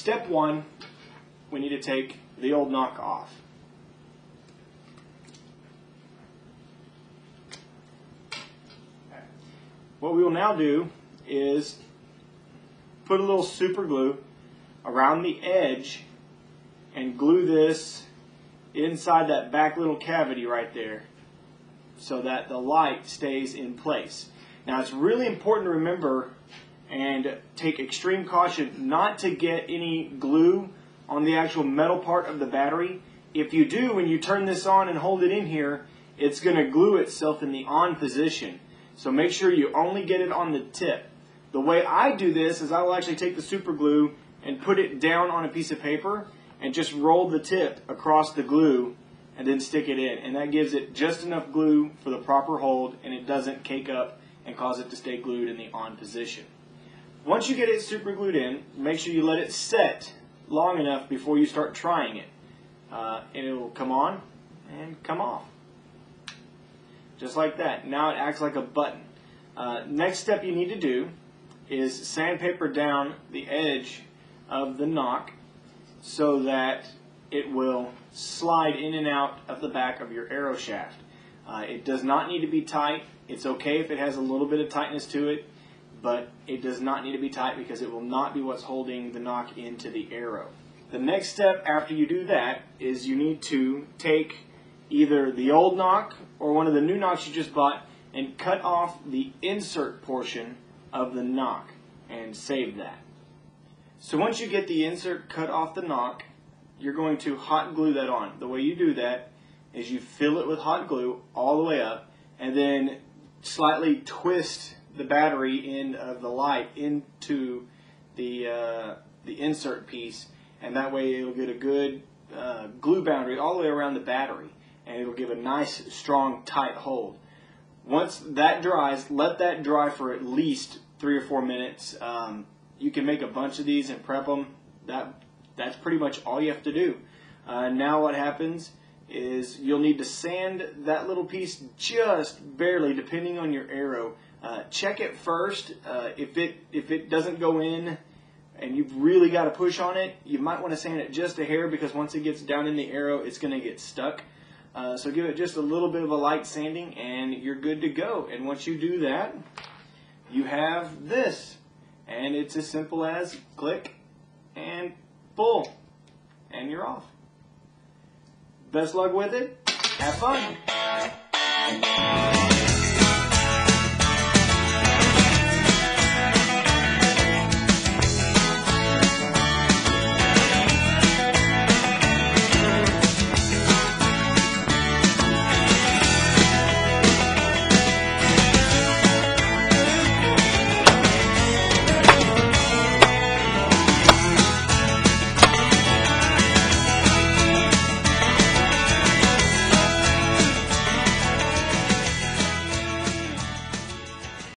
step one, we need to take the old knock off. What we will now do is put a little super glue around the edge and glue this inside that back little cavity right there so that the light stays in place. Now it's really important to remember and take extreme caution not to get any glue on the actual metal part of the battery. If you do, when you turn this on and hold it in here, it's going to glue itself in the on position. So make sure you only get it on the tip. The way I do this is I will actually take the super glue and put it down on a piece of paper and just roll the tip across the glue and then stick it in. And that gives it just enough glue for the proper hold, and it doesn't cake up and cause it to stay glued in the on position. Once you get it super glued in, make sure you let it set long enough before you start trying it. And it will come on and come off. Just like that. Now it acts like a button. Next step you need to do is sandpaper down the edge of the knock so that it will slide in and out of the back of your arrow shaft. It does not need to be tight. It's okay if it has a little bit of tightness to it, but it does not need to be tight because it will not be what's holding the knock into the arrow. The next step after you do that is you need to take either the old knock or one of the new knocks you just bought and cut off the insert portion of the knock and save that. So once you get the insert cut off the knock, you're going to hot glue that on. The way you do that is you fill it with hot glue all the way up and then slightly twist the battery end of the light into the insert piece, and that way it'll get a good glue boundary all the way around the battery, and it'll give a nice, strong, tight hold. Once that dries, let that dry for at least 3 or 4 minutes. You can make a bunch of these and prep them. That's pretty much all you have to do. Now what happens is you'll need to sand that little piece just barely, depending on your arrow. Check it first. If it doesn't go in and you've really got to push on it, you might want to sand it just a hair, because once it gets down in the arrow, it's going to get stuck. So give it just a little bit of a light sanding and you're good to go. And once you do that, you have this. And it's as simple as click and pull, and you're off. Best luck with it. Have fun.